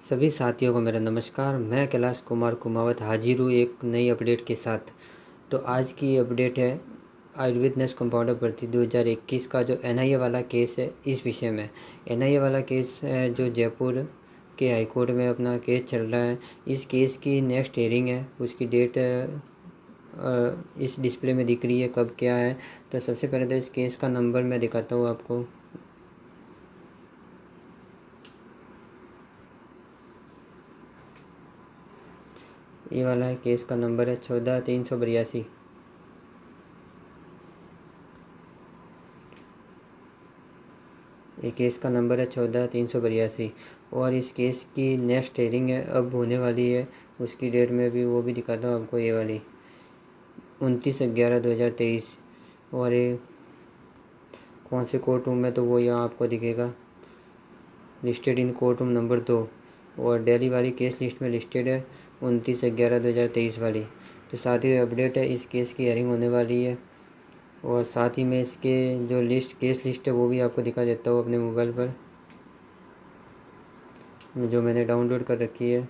सभी साथियों को मेरा नमस्कार। मैं कैलाश कुमार कुमावत हाजिर हूँ एक नई अपडेट के साथ। तो आज की अपडेट है आयुर्वेद नर्स कंपाउंडर भर्ती 2021 का जो एनआईए वाला केस है, इस विषय में। एनआईए वाला केस है जो जयपुर के हाईकोर्ट में अपना केस चल रहा है। इस केस की नेक्स्ट हियरिंग है, उसकी डेट इस डिस्प्ले में दिख रही है, कब क्या है। तो सबसे पहले तो इस केस का नंबर मैं दिखाता हूँ आपको। ये वाला है, केस का नंबर है 14,382। ये केस का नंबर है 14,382। और इस केस की नेक्स्ट हेयरिंग है, अब होने वाली है। उसकी डेट में भी वो भी दिखाता हूँ आपको, ये वाली 29/11/2023। और ये कौन से कोर्ट रूम में, तो वो यहाँ आपको दिखेगा, listed in court room number 2। और दिल्ली वाली केस लिस्ट में लिस्टेड है 29/11/2023 वाली। तो साथ ही अपडेट है, इस केस की हेयरिंग होने वाली है। और साथ ही में इसके जो केस लिस्ट है वो भी आपको दिखा देता हूँ अपने मोबाइल पर, जो मैंने डाउनलोड कर रखी है।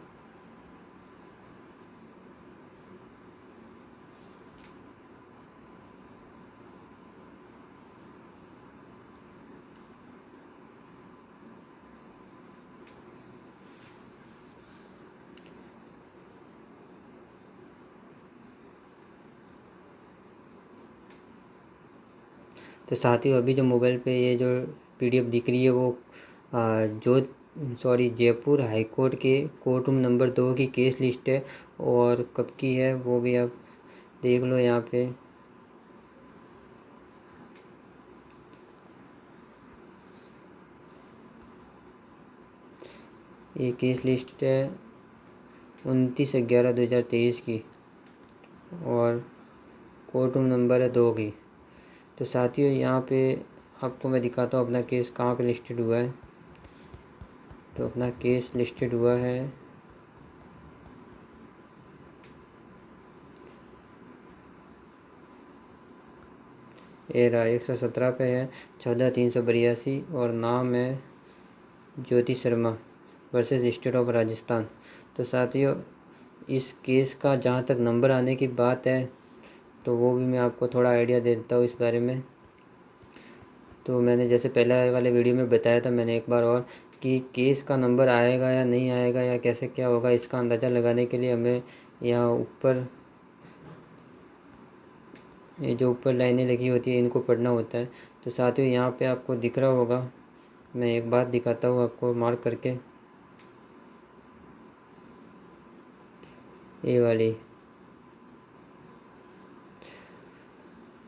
तो साथ ही अभी जो मोबाइल पे ये जो पीडीएफ दिख रही है वो जो जयपुर हाई कोर्ट के कोर्ट रूम नंबर 2 की केस लिस्ट है। और कब की है वो भी आप देख लो यहाँ पे। ये केस लिस्ट है 29/11/2023 की, और कोर्ट रूम नंबर है 2 की। तो साथियों यहाँ पे आपको मैं दिखाता हूँ अपना केस कहाँ पे लिस्टेड हुआ है। तो अपना केस लिस्टेड हुआ है एरा 117 पे है, 14,382। और नाम है Jyoti Sharma versus state of Rajasthan. तो साथियों इस केस का जहाँ तक नंबर आने की बात है, तो वो भी मैं आपको थोड़ा आइडिया दे देता हूँ इस बारे में। तो मैंने जैसे पहले वाले वीडियो में बताया था, मैंने एक बार और, कि केस का नंबर आएगा या नहीं आएगा या कैसे क्या होगा, इसका अंदाज़ा लगाने के लिए हमें यहाँ ऊपर ये जो ऊपर लाइनें लगी होती है इनको पढ़ना होता है। तो साथियों यहाँ पे आपको दिख रहा होगा, मैं एक बात दिखाता हूँ आपको मार्क करके, ये वाली।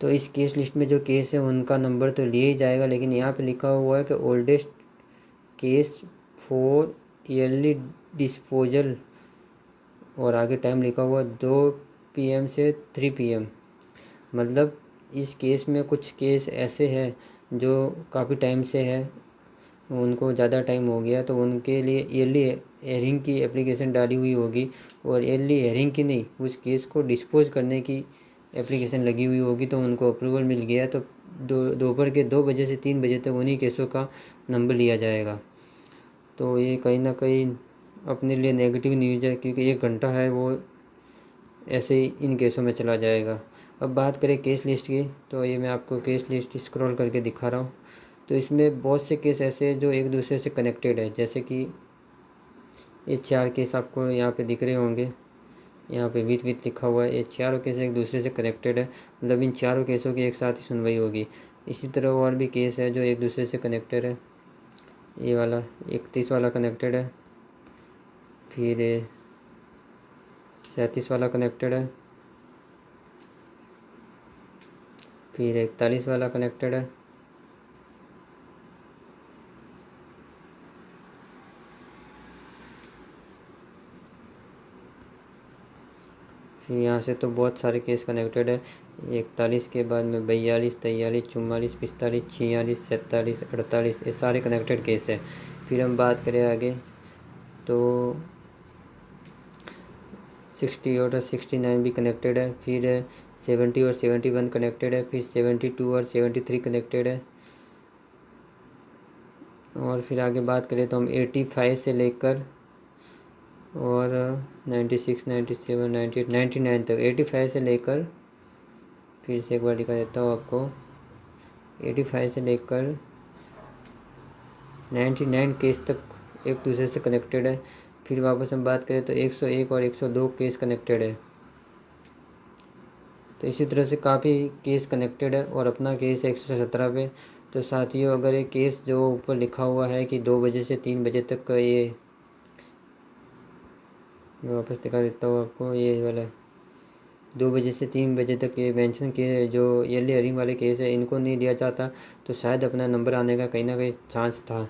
तो इस केस लिस्ट में जो केस है उनका नंबर तो लिया ही जाएगा, लेकिन यहाँ पे लिखा हुआ है कि oldest case for yearly disposal, और आगे टाइम लिखा हुआ 2 PM से 3 PM। मतलब इस केस में कुछ केस ऐसे हैं जो काफ़ी टाइम से है, उनको ज़्यादा टाइम हो गया, तो उनके लिए ईयरली हेयरिंग की एप्लीकेशन डाली हुई होगी। और ईयरली हेयरिंग की नहीं, उस केस को डिस्पोज करने की एप्लीकेशन लगी हुई होगी, तो उनको अप्रूवल मिल गया। तो दोपहर के 2 बजे से 3 बजे तक उन्हीं केसों का नंबर लिया जाएगा। तो ये कहीं ना कहीं अपने लिए नेगेटिव न्यूज़ है, क्योंकि 1 घंटा है वो ऐसे ही इन केसों में चला जाएगा। अब बात करें केस लिस्ट की, तो ये मैं आपको केस लिस्ट स्क्रॉल करके दिखा रहा हूँ। तो इसमें बहुत से केस ऐसे हैं जो एक दूसरे से कनेक्टेड है, जैसे कि ये 4 केस आपको यहाँ पे दिख रहे होंगे, यहाँ पे विथ विथ लिखा हुआ है। ये चारों केस एक दूसरे से कनेक्टेड है, मतलब इन चारों केसों की एक साथ ही सुनवाई होगी। इसी तरह और भी केस है जो एक दूसरे से कनेक्टेड है। ये वाला 31 वाला कनेक्टेड है, फिर 37 वाला कनेक्टेड है, फिर 41 वाला कनेक्टेड है, फिर यहाँ से तो बहुत सारे केस कनेक्टेड है। 41 के बाद में 42, 43, 44, 45, 46, 47, 48, ये सारे कनेक्टेड केस है। फिर हम बात करें आगे, तो 60 और 69 भी कनेक्टेड है, फिर 70 और 71 कनेक्टेड है, फिर 72 और 73 कनेक्टेड है। और फिर आगे बात करें तो हम 85 से लेकर और 96, 97, 98, 99 तक, 85 से लेकर, फिर से एक बार दिखा देता हूँ आपको, 85 से लेकर 99 केस तक एक दूसरे से कनेक्टेड है। फिर वापस हम बात करें तो 101 और 102 केस कनेक्टेड है। तो इसी तरह से काफ़ी केस कनेक्टेड है और अपना केस है 117 पे। तो साथियों, अगर ये केस जो ऊपर लिखा हुआ है कि 2 बजे से 3 बजे तक का, ये मैं वापस दिखा देता हूँ आपको, ये वाला 2 बजे से 3 बजे तक ये मेंशन किए जो ईयरली हेयरिंग वाले केस है, इनको नहीं लिया जाता तो शायद अपना नंबर आने का कहीं ना कहीं चांस था।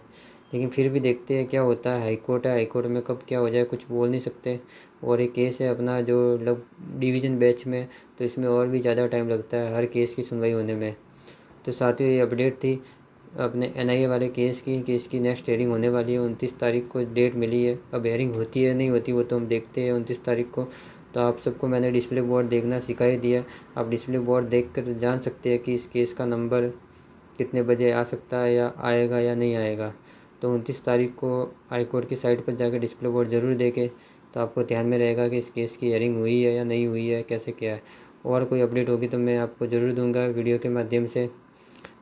लेकिन फिर भी देखते हैं क्या होता है। हाईकोर्ट है, हाईकोर्ट में कब क्या हो जाए कुछ बोल नहीं सकते। और एक केस है अपना जो डिवीज़न बेंच में, तो इसमें और भी ज़्यादा टाइम लगता है हर केस की सुनवाई होने में। तो साथियों, ये अपडेट थी अपने NIA वाले केस की नेक्स्ट हेयरिंग होने वाली है 29 तारीख को डेट मिली है। अब हेयरिंग होती है नहीं होती वो तो हम देखते हैं 29 तारीख को। तो आप सबको मैंने डिस्प्ले बोर्ड देखना सिखा ही दिया। आप डिस्प्ले बोर्ड देख कर जान सकते हैं कि इस केस का नंबर कितने बजे आ सकता है या आएगा या नहीं आएगा। तो 29 तारीख को हाई कोर्ट की साइट पर जाकर डिस्प्ले बोर्ड ज़रूर देखें, तो आपको ध्यान में रहेगा कि इस केस की हेयरिंग हुई है या नहीं हुई है, कैसे क्या है। और कोई अपडेट होगी तो मैं आपको ज़रूर दूंगा वीडियो के माध्यम से।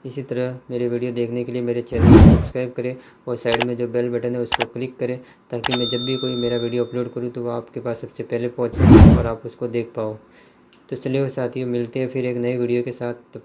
इसी तरह मेरे वीडियो देखने के लिए मेरे चैनल को सब्सक्राइब करें और साइड में जो बेल बटन है उसको क्लिक करें, ताकि मैं जब भी कोई मेरा वीडियो अपलोड करूँ तो वो आपके पास सबसे पहले पहुँचे और आप उसको देख पाओ। तो चलिए साथियों, मिलते हैं फिर एक नई वीडियो के साथ।